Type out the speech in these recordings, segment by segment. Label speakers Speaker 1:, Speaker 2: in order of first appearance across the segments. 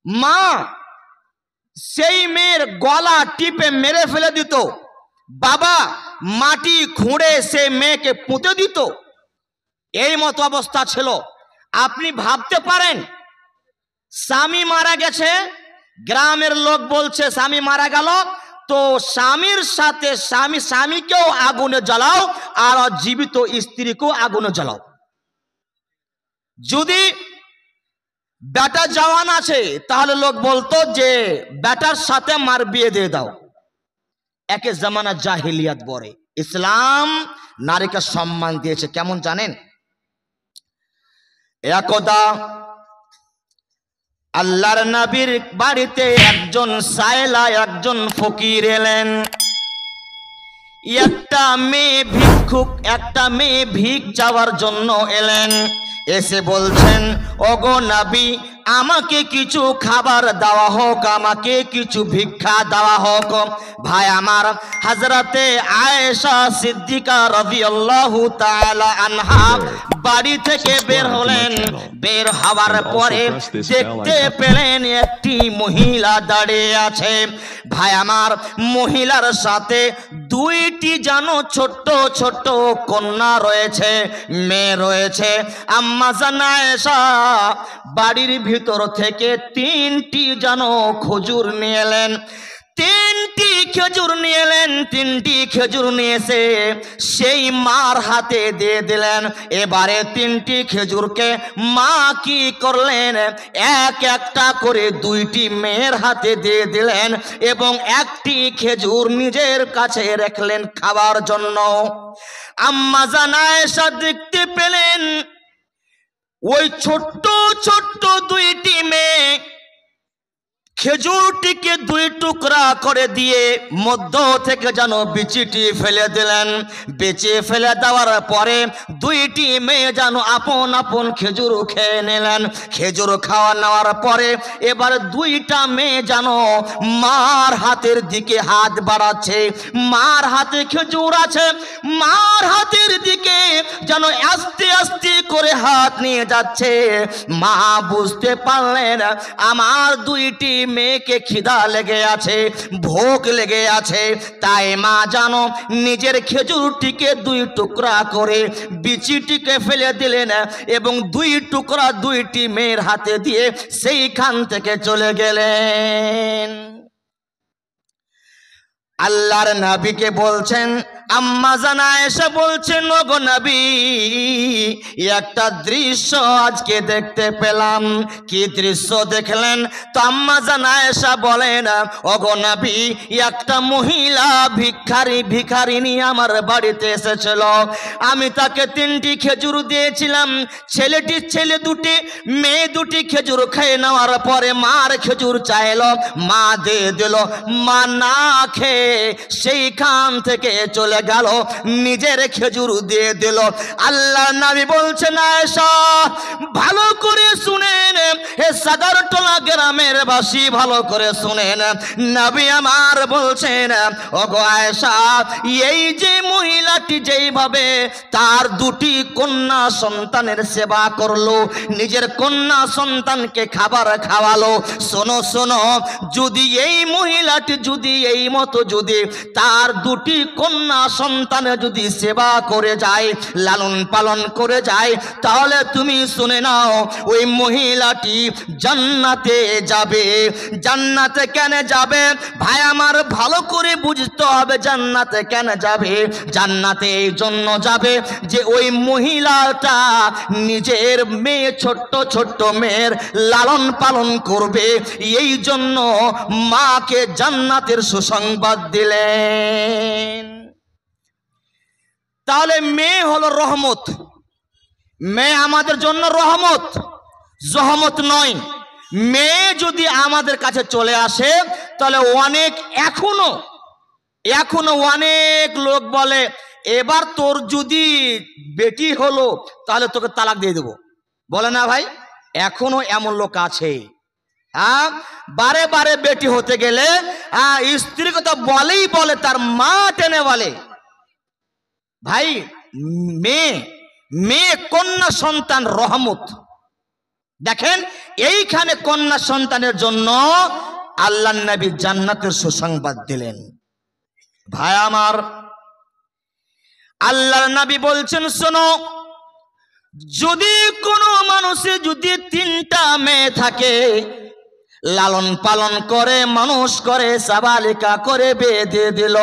Speaker 1: মা সেই মেয়ের গলা টিপে মেরে ফেলে দিত, বাবা মাটি খুঁড়ে সে মেয়েকে পুঁতে দিত। এই মতো অবস্থা ছিল। আপনি ভাবতে পারেন, স্বামী মারা গেছে, গ্রামের লোক বলছে স্বামী মারা গেল, তো স্বামীর সাথে স্বামীকেও আগুনে জ্বালাও আর জীবিত স্ত্রীকেও আগুনে জ্বালাও। যদি বেটা জওয়ান আছে তাহলে লোক বলতো যে বেটার সাথে মার বিয়ে দিয়ে দাও। একে জামানা জাহিলিয়াত বলে। ইসলাম নারীকে সম্মান দিয়েছে কেমন জানেন? একদা আল্লাহর নবীর বাড়িতে একজন সায়লা, একজন ফকির এলেন। একটা মেয়ে ভিক চাওয়ার জন্য এলেন। এসে বলছেন, ওগো নবী, আমাকে কিছু খাবার দেওয়া হোক, আমাকে কিছু ভিক্ষা দেওয়া হোক। ভাই আমার, হযরতে আয়েশা সিদ্দিকা রাদিয়াল্লাহু তাআলা আনহা বাড়ি থেকে বের হলেন। বের হওয়ার পরে দেখতে পেলেন একটি মহিলা দাঁড়িয়ে আছে। ভাই আমার, মহিলার সাথে দুইটি যেন ছোট্ট ছোট্ট কন্যা রয়েছে, মেয়ে রয়েছে। আম্মা জান আয়েশা বাড়ির ভিতর থেকে 3টি যেন খেজুর নিয়ে এলেন। 3টি খেজুর নিয়ে এসে সেই মার হাতে দিয়ে দিলেন। এবারে 3টি খেজুরকে মা কি করলেন, একটা করে 2টি মেয়ের হাতে দিয়ে দিলেন এবং একটি খেজুর নিজের কাছে রাখলেন খাবার জন্য। আম্মা জান আয়েশা দেখতে পেলেন ওই ছোট্ট ছোট্ট 2টি মেয়ে খেজুরটিকে 2 টুকরা করে দিয়ে মধ্য থেকে যেন বিচিটি ফেলে দিলেন। বেঁচে ফেলে দেওয়ার পরে 2টি মেয়ে যেন আপন আপন খেজুর খেয়ে নিলেন। খেজুর খাওয়া নেওয়ার পরে এবার 2টা মেয়ে যেন মার হাতের দিকে হাত বাড়াচ্ছে। মার হাতে খেজুর আছে, মার হাতের দিকে যেন আস্তে আস্তে করে হাত নিয়ে যাচ্ছে। মা বুঝতে পারলেন আমার 2টি মেয়েকে খিদা লেগে আছে, ভোক লেগে আছে, তাই মা জানো নিজের খেজুরটিকে 2 টুকরা করে বিচিটিকে ফেলে দিলেন এবং 2 টুকরা 2টি মেয়ের হাতে দিয়ে সেইখান থেকে চলে গেলেন। আল্লাহর নবীকে বলছেন, আম্মা জান আয়েশা বলছেন, ওগো নবী, একটা দৃশ্য আজকে দেখতে পেলাম। কি দৃশ্য দেখলেন? তো আম্মা জান আয়েশা বলেন, ওগো নবী, একটা মহিলা ভিখারিনী আমার বাড়িতে এসেছিল। আমি তাকে 3টি খেজুর দিয়েছিলাম। ছেলে 2টি, মেয়ে 2টি খেজুর খেয়ে নেওয়ার পরে মার খেজুর চাইলো, মা দিয়ে দিল। মা না খেয়ে সেইখান থেকে চলে গেল, নিজের খেজুর দিয়ে দিল। আল্লাহ নবী বলছেন, আয়েশা ভালো করে শুনেন, হে সাগরতলা গ্রামের বাসী ভালো করে শুনেন, নবী আমার বলছেন, ওগো আয়েশা, এই যে মহিলাটি যেইভাবে তার 2টি কন্যা সন্তানের সেবা করলো, নিজের কন্যা সন্তানকে খাবার খাওয়ালো, শোনো শোনো, যদি এই মহিলাটি যদি এই মতো যদি তার 2টি কন্যা সন্তানের যদি সেবা করে যায়, লালন পালন করে যায়, তাহলে তুমি শুনে নাও ওই মহিলাটি জান্নাতে যাবে। জান্নাতে কেন যাবে? ভাই আমার ভালো করে বুঝতে হবে জান্নাতে কেন যাবে। জান্নাতে এই জন্য যাবে যে ওই মহিলাটা নিজের মেয়ে, ছোট্ট ছোট্ট মেয়ের লালন পালন করবে, এই জন্য মাকে জান্নাতের সুসংবাদ দিলেন। তাহলে মেয়ে হলো রহমত। মেয়ে আমাদের জন্য রহমত, জহমত নয়। মেয়ে যদি আমাদের কাছে চলে আসে তাহলে এখনো অনেক লোক বলে, এবার তোর যদি বেটি হলো তাহলে তোকে তালাক দিয়ে দেবো, বলে না ভাই? এখনো এমন লোক আছে। বারে বারে বেটি হতে গেলে স্ত্রী কথা বলেই বলে, তার মা টেনে বলে। ভাই, মেয়ে কন্যা সন্তান রহমত। দেখেন এইখানে কন্যা সন্তানের জন্য আল্লাহর নবী জান্নাতের সুসংবাদ দিলেন। ভাই আমার, আল্লাহর নবী বলছেন শোনো, যদি কোনো মানুষের যদি 3টা মেয়ে থাকে, লালন পালন করে মানুষ করে সাবালিকা করে বেঁধে দিল,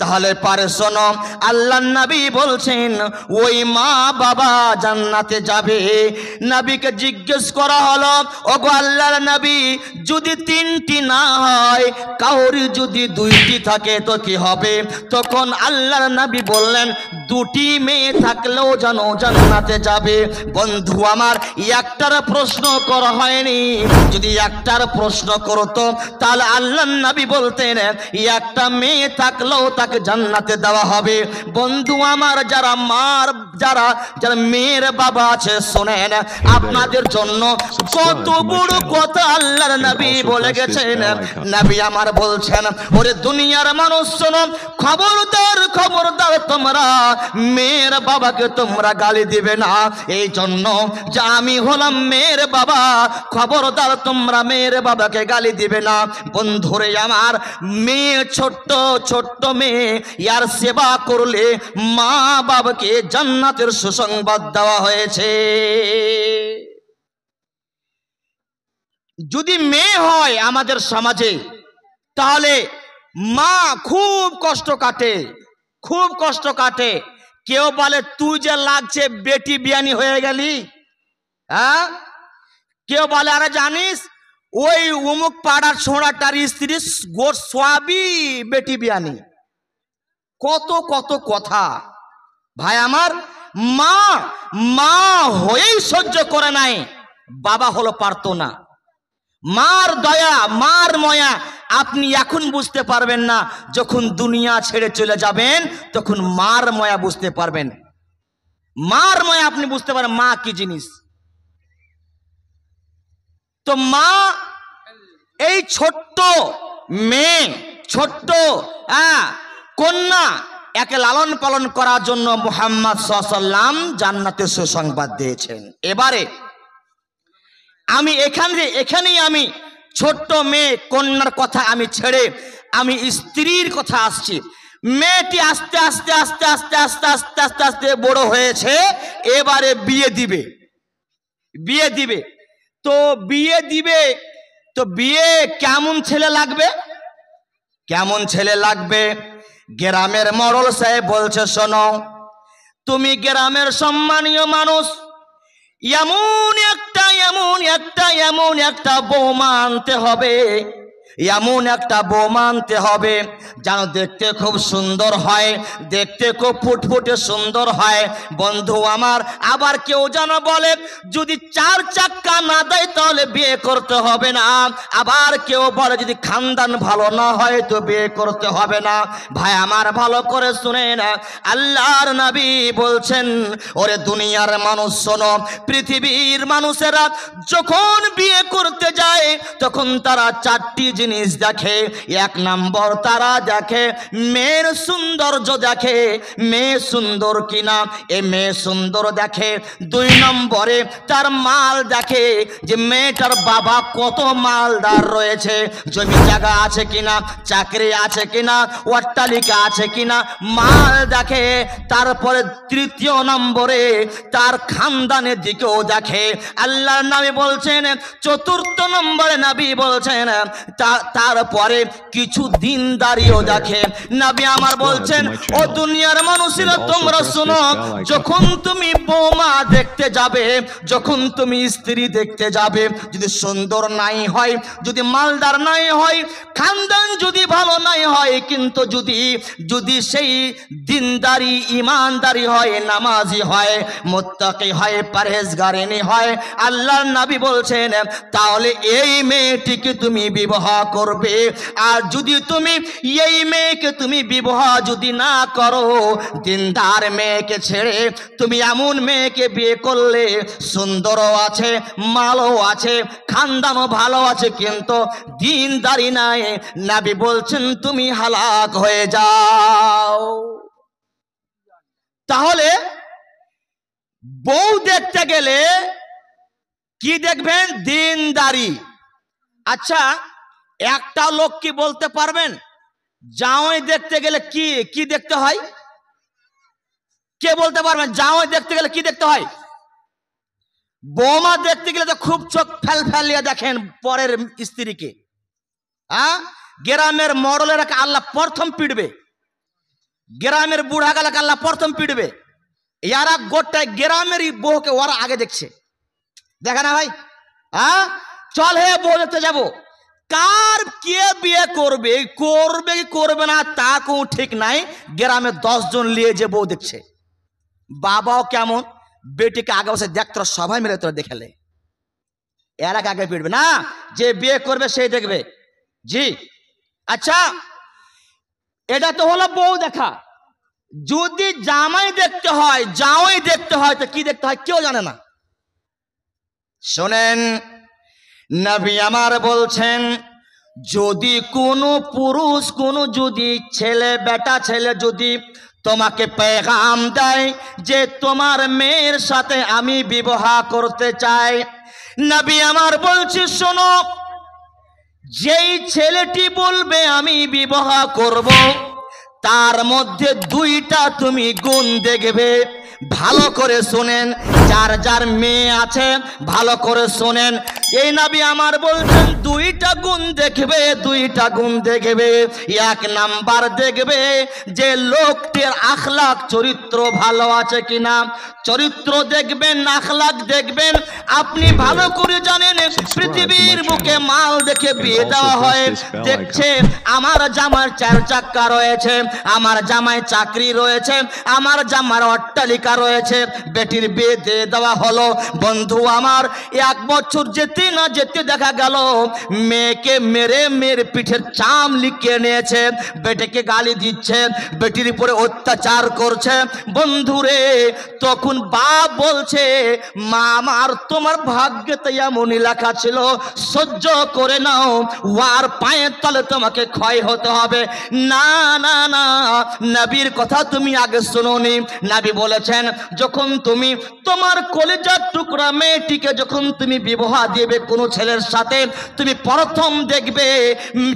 Speaker 1: তাহলে পারে শোনো আল্লাহর নবী বলছেন ওই মা বাবা জান্নাতে যাবে। নবীকে জিজ্ঞেস করা হলো, ওগো আল্লাহর নবী, যদি 3টি না হয়, কাউরি যদি 2টি থাকে তো কি হবে? তখন আল্লাহর নবী বললেন 2টি মেয়ে থাকলেও যেন জান্নাতে যাবে। বন্ধু আমার, একটার প্রশ্ন করা হয়নি, যদি একটার প্রশ্ন করতো তাহলে আল্লাহর নবী বলতেন একটা মেয়ে থাকলেও তাকে জান্নাতে দেওয়া হবে। বন্ধু আমার, যারা মেয়ের বাবা আছে, শোনেন আপনাদের জন্য কত বড় কথা আল্লাহর নবী বলে গেছেন। নবী আমার বলছেন, ওরে দুনিয়ার মানুষ শোনো, খবরদার খবরদার তোমরা মেয়ের বাবাকে তোমরা গালি দিবে না। এই জন্য যে আমি হলাম মেয়ের বাবা, খবরদার তোমরা মেয়ের বাবাকে গালি দিবে না। বন্ধুরে আমার, মেয়ে ছোট্ট ছোট্ট মেয়ে, ইয়ার সেবা করলে মা বাবাকে জান্নাতের সুসংবাদ দেওয়া হয়েছে। যদি মেয়ে হয় আমাদের সমাজে, তাহলে মা খুব কষ্ট কাটে, খুব কষ্ট কাটে। কেউ বলে তুই যে লাগছে বেটি বিয়ানি হয়ে গেলি, হ্যাঁ? কেউ বলে আরে জানিস ওই অমুক পাড়ার ছোঁড়াটার স্ত্রী গোর সবই বেটি বিয়ানি। কত কত কথা। ভাই আমার, মা মা হয়েই সহ্য করে নাই, বাবা হলো পারতো না। মার দয়া মার ময়া আপনি এখন বুঝতে পারবেন না, যখন দুনিয়া ছেড়ে চলে যাবেন তখন মার ময়া বুঝতে পারবেন। মার ময়া আপনি বুঝতে পারেন মা কি জিনিস। তো মা এই ছোট্ট মেয়ে, ছোট্ট কন্যা একে লালন পালন করার জন্য মুহাম্মদ সাল্লাল্লাহু আলাইহি ওয়াসাল্লাম জান্নাতের সুসংবাদ দিয়েছেন। এবারে আমি এখানেই আমি ছোট্ট মেয়ে কন্যার কথা আমি ছেড়ে আমি স্ত্রীর কথা আসছি। মেয়েটি আস্তে আস্তে আস্তে আস্তে আস্তে আস্তে আস্তে আস্তে বড় হয়েছে, এবারে বিয়ে দিবে। বিয়ে দিবে তো বিয়ে দিবে তো বিয়ে কেমন ছেলে লাগবে? কেমন ছেলে লাগবে? গ্রামের মরল সাহেব বলছে, শোনো তুমি গ্রামের সম্মানীয় মানুষ, এমন একটা বৌমা আনতে হবে, এমন একটা বৌমা আনতে হবে যেন দেখতে খুব সুন্দর হয়, দেখতে খুব ফুটফুটে সুন্দর হয়। বন্ধু আমার, আবার কেউ যেন বলে যদি 4 চাক্কা না দেয় তাহলে বিয়ে করতে হবে না। আবার কেউ বলে যদি খানদান ভালো না হয় তো বিয়ে করতে হবে না। ভাই আমার, ভালো করে শুনেন, আল্লাহর নবী বলছেন, ওরে দুনিয়ার মানুষ শোনো, পৃথিবীর মানুষেরা যখন বিয়ে করতে যায় তখন তারা 4টি জিনিস দেখে। 1 নম্বর তারা দেখে মেয়ের সৌন্দর্য দেখে, মেয়ে সুন্দর কিনা, এ মেয়ে সুন্দর দেখে। 2 নম্বরে তার মাল দেখে, যে মেয়েটার বাবা কত মালদার রয়েছে, জমি জায়গা আছে কিনা, চাকরি আছে কিনা, অট্টালিকা আছে কিনা, মাল দেখে। তারপরে 3য় নম্বরে তার খানদানের দিকেও দেখে। আল্লাহর নবী বলছেন 4র্থ নম্বরে নবী বলছেন তারপরে কিছু দিনদারিও দেখে। নবী আমার বলছেন, ও দুনিয়ার মানুষেরা তোমরা শোনো, যখন তুমি বৌমা দেখতে যাবে, যখন তুমি স্ত্রী দেখতে যাবে, যদি সুন্দর নাই হয়, যদি মালদার নাই হয়, খানদান যদি ভালো নাই হয়, কিন্তু যদি সেই দিনদারি ইমানদারি হয়, নামাজি হয়, মুত্তাকি হয়, পরহেজগারিনী হয়, আল্লাহর নবী বলছেন তাহলে এই মেয়েটিকে তুমি বিবাহ করবে। আর যদি তুমি এই মেয়েকে তুমি বিবাহ যদি না করো, দিনদার মেয়েকে ছেড়ে তুমি এমন মেয়েকে বিয়ে করলে, সুন্দরও আছে, মালও আছে, খানদানও ভালো আছে, কিন্তু দিনদারি নাই, নবী বলছেন তুমি হালাক হয়ে যাও। তাহলে বউ দেখতে গেলে কি দেখবেন? দিনদারি। আচ্ছা, একটা লোক কি বলতে পারবেন জামাই দেখতে গেলে কি কি দেখতে হয়? কে বলতে পারবেন জামাই দেখতে গেলে কি দেখতে হয়? বৌমা দেখতে গেলে তো খুব চোখ ফেল ফেলিয়ে দেখেন পরের স্ত্রীকে। গ্রামের মডলেরাকে আল্লাহ প্রথম পিটবে, গ্রামের বুড়া গালাকে আল্লাহ প্রথম পিটবে। ইয়ারা গোটায় গ্রামেরই বউকে ওরা আগে দেখছে। দেখে না ভাই? চল হে বউ দেখতে যাবো। কার কে বিয়ে করবে, করবে কি করবে না তা কেউ ঠিক নাই। গ্রামে 10 জন নিয়ে যে বউ দেখছে। বাবাও কেমন, বেটিকে আগে বসে দেখ, তোরা সবাই মিলে তোরা দেখালে, এর আগে পিটবে না, যে বিয়ে করবে সেই দেখবে। জি আচ্ছা, এটা তো হলো বউ দেখা। যদি জামাই দেখতে হয়, জামাই দেখতে হয় তো কি দেখতে হয় কেউ জানে না। শোনেন, নবী আমার বলছেন, যদি কোনো পুরুষ, কোনো যদি ছেলে, বেটা ছেলে যদি তোমাকে পেগাম দেয় যে তোমার মেয়ের সাথে আমি বিবাহ করতে চাই, নবী আমার বলছে শোনো, যেই ছেলেটি বলবে আমি বিবাহ করব, তার মধ্যে 2টা তুমি গুণ দেখবে। ভালো করে শোনেন, যার যার মেয়ে আছে ভালো করে শোনেন। এই নবী আমার বলছেন 2টা গুণ দেখবে, 2টা গুণ দেখবে। 1 নাম্বার দেখবে যে লোকটির আখলাক চরিত্র ভালো আছে কিনা। চরিত্র দেখবেন, আখলাক দেখবেন। আপনি ভালো করে জানেন পৃথিবীর বুকে মাল দেখে বিয়ে দেওয়া হয়। দেখছে আমার জামার 4 চাকা রয়েছে, আমার জামাই চাকরি রয়েছে, আমার জামার অট্টালিকা রয়েছে, বেটির বিয়ে দিয়ে দেওয়া হলো। বন্ধু আমার, 1 বছর যেতে না যেতে দেখা গেল মেয়েকে মেরে মেয়ের পিঠের চাম লিখিয়ে নিয়েছে, বেটিকে গালি দিচ্ছে, বেটির উপরে অত্যাচার করছে। বন্ধুরে, তখন বাপ বলছে, মা আমার তোমার ভাগ্যে এমনই লেখা ছিল, সহ্য করে নাও, ওয়ার পায়ের তলে তোমাকে ক্ষয় হতে হবে। না না না, নবীর কথা তুমি আগে শুনোনি। নবী বলেছেন, যখন তুমি তোমার কলিজার টুকরা মেয়েটিকে যখন তুমি বিবাহ দিবে কোনো ছেলের সাথে, তুমি প্রথম দেখবে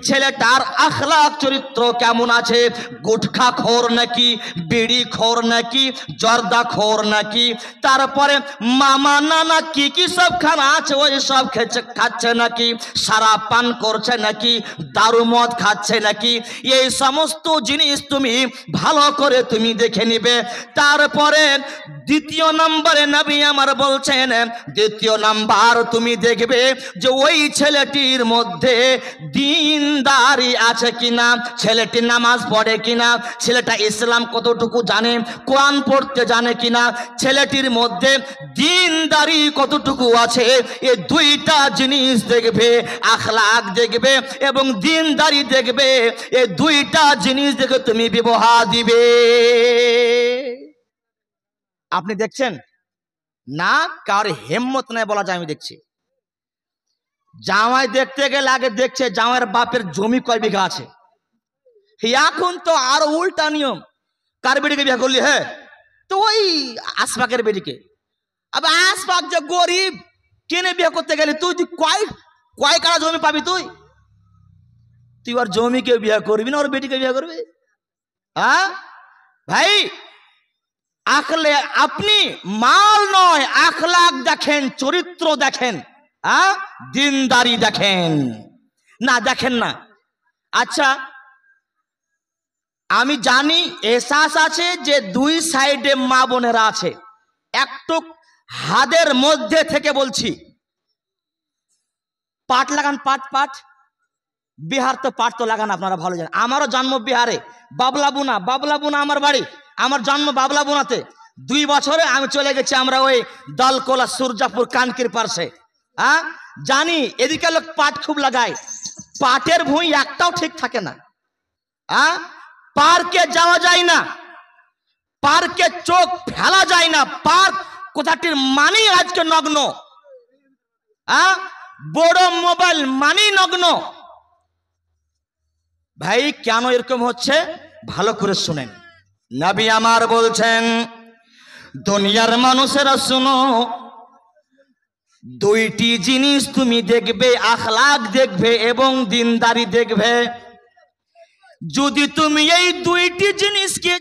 Speaker 1: ছেলেটার আখলাক চরিত্র কেমন আছে। গুটখা খোর নাকি, বিড়ি খোর নাকি, জর্দা খোর নাকি, তারপরে মামা নানা কি কি সব খানা আছে ওই সব খাচ্ছে নাকি, সারা পান করছে নাকি, দারু মদ খাচ্ছে নাকি, এই সমস্ত জিনিস তুমি ভালো করে তুমি দেখে নিবে। তারপরে 2য় নম্বরে নবী আমার বলছেন, 2য় নাম্বার তুমি দেখবে যে ওই ছেলেটির মধ্যে দিনদারি আছে কিনা, ছেলেটি নামাজ পড়ে কিনা, ছেলেটা ইসলাম কতটুকু জানে, কোরআন পড়তে জানে কিনা, ছেলেটির মধ্যে দিনদারি কতটুকু আছে। এই 2টা জিনিস দেখবে, আখলাক দেখবে এবং দিনদারি দেখবে। এই 2টা জিনিস দেখে তুমি বিবাহ দিবে। আপনি দেখছেন না, কার হিম্মত নাই বলা যায় আমি দেখছি। জামাই দেখতে গেলে আগে দেখছে জামাইয়ের বাপের জমি কয় বিঘা আছে। এখন তো আরো উল্টা নিয়ম, কার বেটিকে বিয়ে করলি? হ্যাঁ, তো ওই আশফাকের বেটিকে। আবার আশফাক যে গরিব, কেনে বিয়ে করতে গেলি তুই? কয় কারা জমি পাবি তুই? তুই ওর জমিকে বিয়ে করবি না ওর বেটিকে বিয়ে করবি? হ্যাঁ ভাই, আখলে আপনি মাল নয় আখলাক দেখেন, চরিত্র দেখেন, দিনদারি দেখেন না, দেখেন না। আচ্ছা, আমি জানি এহসাস আছে যে 2 সাইডে মা বোনেরা আছে। একটু হাদের মধ্যে থেকে বলছি, পাট লাগান, পাট। বিহার তো পাট তো লাগান, আপনারা ভালো জানেন। আমারও জন্ম বিহারে, বাবলাবুনা আমার বাড়ি, আমার জন্ম বাবলাবুনাতে। 2 বছরে আমি চলে গেছি আমরা ওই দলকোলা সূর্যাপুর কানকির পাশে। জানি এদিকে লোক পাট খুব লাগায়, পাটের ভুঁই একটাও ঠিক থাকে না। পার্কে যাওয়া যায় না, পার্কে চোখ ফেলা যায় না, পার্ক কোথাটির মানি আজকে নগ্ন, বড় মোবাইল মানি নগ্ন। ভাই কেন এরকম হচ্ছে ভালো করে শুনেন। নবী আমার বলছেন, দুনিয়ার মানুষেরা শুনো, দুইটি জিনিস তুমি দেখবে, আখলাক দেখবে এবং দিনদারি দেখবে। যদি তুমি এই দুইটি জিনিসকে